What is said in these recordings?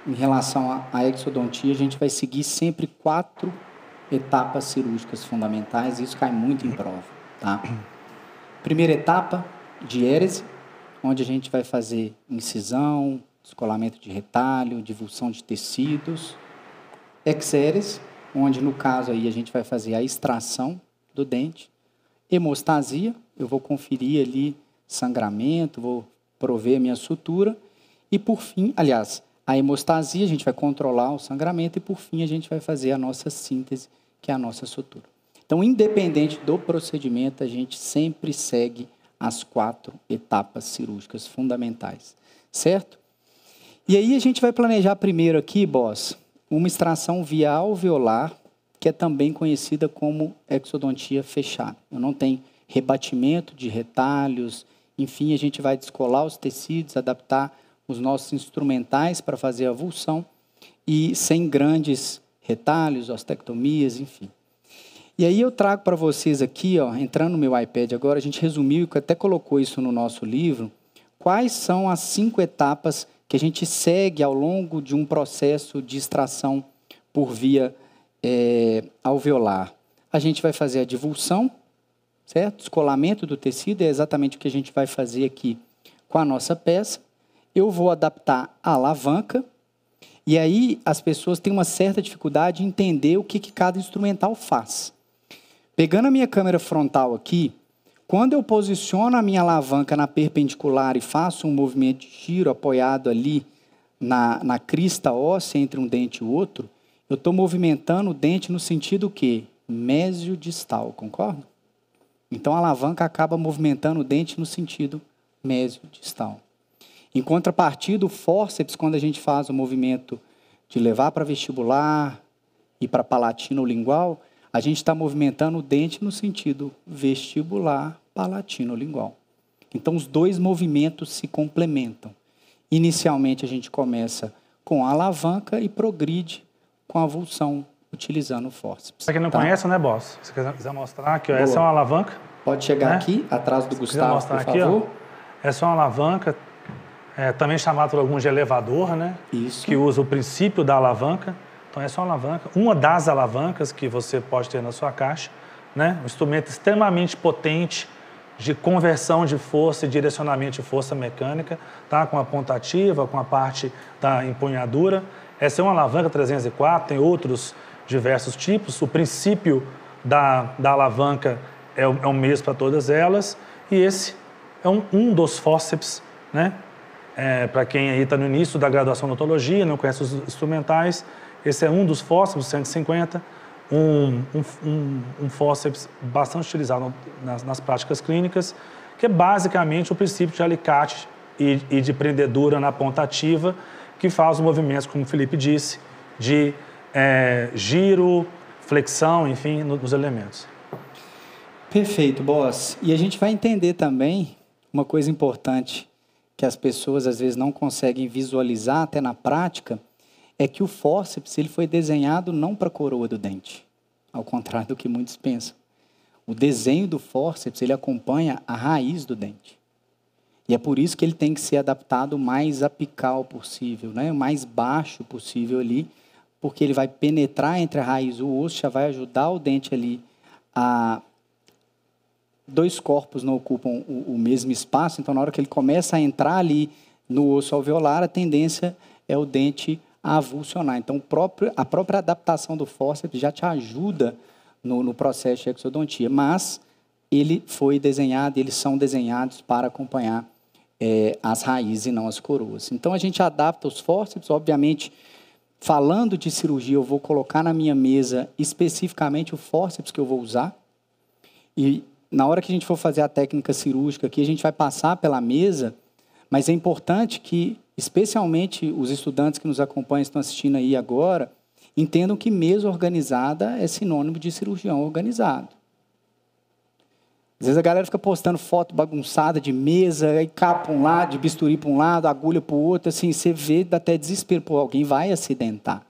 em relação à exodontia, a gente vai seguir sempre 4 etapas cirúrgicas fundamentais, e isso cai muito em prova, tá? Primeira etapa, diérese, onde a gente vai fazer incisão, descolamento de retalho, divulsão de tecidos. Exérese, onde no caso aí a gente vai fazer a extração do dente. Hemostasia, eu vou conferir ali sangramento, vou prover a minha sutura. E por fim, aliás, a hemostasia, a gente vai controlar o sangramento e por fim a gente vai fazer a nossa síntese, que é a nossa sutura. Então, independente do procedimento, a gente sempre segue as 4 etapas cirúrgicas fundamentais, certo? E aí a gente vai planejar primeiro aqui, boss, uma extração via alveolar, que é também conhecida como exodontia fechada. Eu não tenho rebatimento de retalhos, enfim, a gente vai descolar os tecidos, adaptar os nossos instrumentais para fazer a avulsão e sem grandes retalhos, ostectomias, enfim. E aí eu trago para vocês aqui, ó, entrando no meu iPad agora, a gente resumiu e até colocou isso no nosso livro, quais são as 5 etapas que a gente segue ao longo de um processo de extração por via alveolar. A gente vai fazer a divulsão, certo? Descolamento do tecido é exatamente o que a gente vai fazer aqui com a nossa peça. Eu vou adaptar a alavanca, e aí as pessoas têm uma certa dificuldade em entender o que cada instrumental faz. Pegando a minha câmera frontal aqui, quando eu posiciono a minha alavanca na perpendicular e faço um movimento de giro apoiado ali na crista óssea entre um dente e o outro, eu estou movimentando o dente no sentido o quê? Mesiodistal, concorda? Então a alavanca acaba movimentando o dente no sentido mesiodistal. Em contrapartida, o fórceps, quando a gente faz o movimento de levar para vestibular e para palatino-lingual, a gente está movimentando o dente no sentido vestibular, palatino-lingual. Então, os 2 movimentos se complementam. Inicialmente, a gente começa com a alavanca e progride com a avulsão, utilizando o fórceps. Para quem não conhece, né, boss? Se você quiser mostrar aqui, ó, essa é uma alavanca. Pode chegar, né, aqui, atrás do Gustavo, mostrar por aqui, favor. Ó, essa é uma alavanca, também chamada por alguns de elevador, né? Isso. Que usa o princípio da alavanca. Então, essa é uma alavanca, uma das alavancas que você pode ter na sua caixa, né? Um instrumento extremamente potente de conversão de força e direcionamento de força mecânica, tá? Com a ponta ativa, com a parte da empunhadura. Essa é uma alavanca 304, tem outros diversos tipos. O princípio da alavanca é o mesmo para todas elas. E esse é um dos fórceps, né? Para quem aí está no início da graduação de odontologia, não conhece os instrumentais, esse é um dos fórceps, 150, um fórceps bastante utilizado nas práticas clínicas, que é basicamente o princípio de alicate e de prendedura na ponta ativa, que faz os movimentos, como o Felipe disse, de giro, flexão, enfim, nos elementos. Perfeito, boss. E a gente vai entender também uma coisa importante que as pessoas às vezes não conseguem visualizar até na prática, é que o fórceps ele foi desenhado não para a coroa do dente, ao contrário do que muitos pensam. O desenho do fórceps ele acompanha a raiz do dente. E é por isso que ele tem que ser adaptado o mais apical possível, né? O mais baixo possível ali, porque ele vai penetrar entre a raiz e o osso, já vai ajudar o dente ali a... 2 corpos não ocupam o mesmo espaço, então na hora que ele começa a entrar ali no osso alveolar, a tendência é o dente a avulsionar. Então a própria adaptação do fórceps já te ajuda no processo de exodontia, mas ele foi desenhado, eles são desenhados para acompanhar as raízes e não as coroas. Então a gente adapta os fórceps, obviamente, falando de cirurgia, eu vou colocar na minha mesa especificamente o fórceps que eu vou usar, e na hora que a gente for fazer a técnica cirúrgica aqui, a gente vai passar pela mesa, mas é importante que, especialmente os estudantes que nos acompanham, estão assistindo aí agora, entendam que mesa organizada é sinônimo de cirurgião organizado. Às vezes a galera fica postando foto bagunçada de mesa, aí capa para um lado, de bisturi para um lado, agulha para o outro, assim, você vê, dá até desespero, pô, alguém vai acidentar.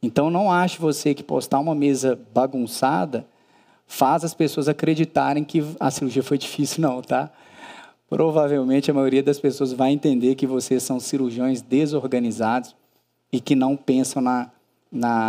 Então não ache você que postar uma mesa bagunçada faz as pessoas acreditarem que a cirurgia foi difícil, não, tá? Provavelmente a maioria das pessoas vai entender que vocês são cirurgiões desorganizados e que não pensam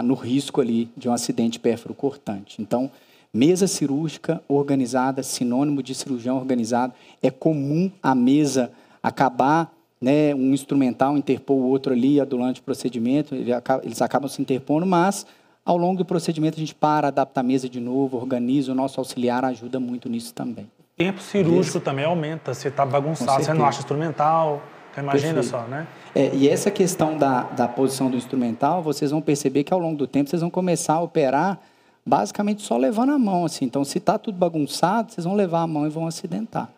no risco ali de um acidente pérfuro-cortante. Então, mesa cirúrgica organizada, sinônimo de cirurgião organizado. É comum a mesa acabar, né, um instrumental interpor o outro ali durante o procedimento, eles acabam se interpondo, mas ao longo do procedimento a gente adapta a mesa de novo, organiza, o nosso auxiliar ajuda muito nisso também. O tempo cirúrgico também aumenta, se está bagunçado, você não acha instrumental, então imagina Perfeito. só, né? E essa questão da posição do instrumental, vocês vão perceber que ao longo do tempo vocês vão começar a operar basicamente só levando a mão, assim. Então, se está tudo bagunçado, vocês vão levar a mão e vão acidentar.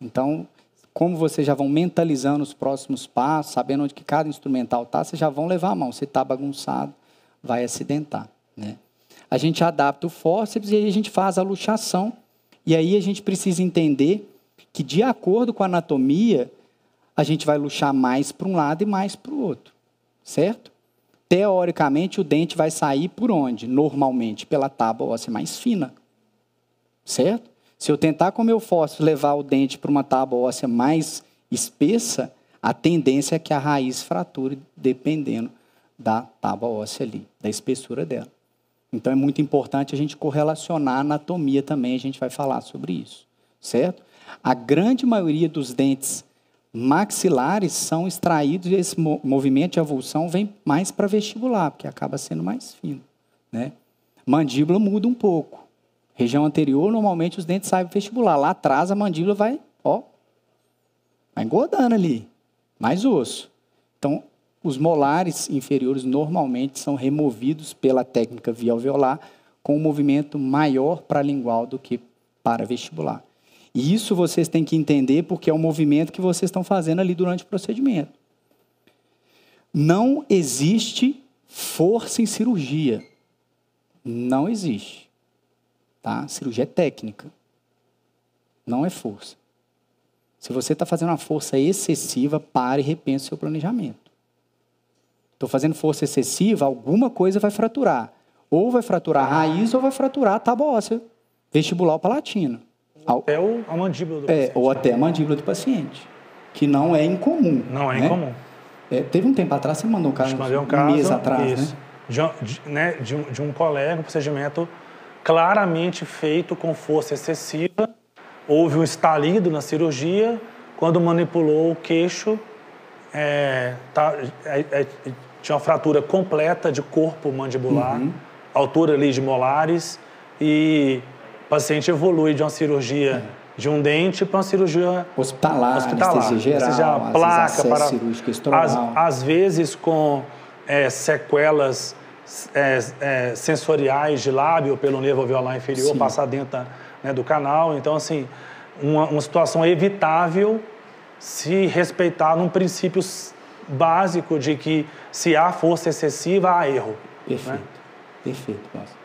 Então, como vocês já vão mentalizando os próximos passos, sabendo onde que cada instrumental está, vocês já vão levar a mão. Se está bagunçado, vai acidentar, né? A gente adapta o fórceps e aí a gente faz a luxação. E aí a gente precisa entender que, de acordo com a anatomia, a gente vai luxar mais para um lado e mais para o outro, certo? Teoricamente, o dente vai sair por onde? Normalmente, pela tábua óssea mais fina, certo? Se eu tentar com o meu fórceps levar o dente para uma tábua óssea mais espessa, a tendência é que a raiz frature dependendo da tábua óssea ali, da espessura dela. Então, é muito importante a gente correlacionar a anatomia também, a gente vai falar sobre isso, certo? A grande maioria dos dentes maxilares são extraídos e esse movimento de avulsão vem mais para vestibular, porque acaba sendo mais fino, né? Mandíbula muda um pouco. Região anterior, normalmente os dentes saem para vestibular. Lá atrás a mandíbula vai engordando ali, mais osso. Então, os molares inferiores normalmente são removidos pela técnica via alveolar com um movimento maior para lingual do que para vestibular. E isso vocês têm que entender porque é um movimento que vocês estão fazendo ali durante o procedimento. Não existe força em cirurgia. Não existe. Tá? Cirurgia é técnica. Não é força. Se você está fazendo uma força excessiva, pare e repense o seu planejamento. Estou fazendo força excessiva, alguma coisa vai fraturar. Ou vai fraturar a raiz ou vai fraturar a tábua óssea vestibular ou palatina. Até a mandíbula do paciente. Ou até a mandíbula do paciente, que não é incomum. Não é, né? Incomum. Teve um tempo atrás, você mandou um caso, um mês atrás, isso, né? De um colega, um procedimento claramente feito com força excessiva. Houve um estalido na cirurgia, quando manipulou o queixo, tinha uma fratura completa de corpo mandibular, altura ali de molares, e o paciente evolui de uma cirurgia de um dente para uma cirurgia hospitalar, anestesia geral, placa para cirúrgica estoral. Às vezes com sequelas sensoriais de lábio pelo nervo alveolar inferior, passar dentro do canal. Então, assim, uma situação evitável se respeitar num princípio básico de que se há força excessiva, há erro. Perfeito, né? Perfeito, nossa.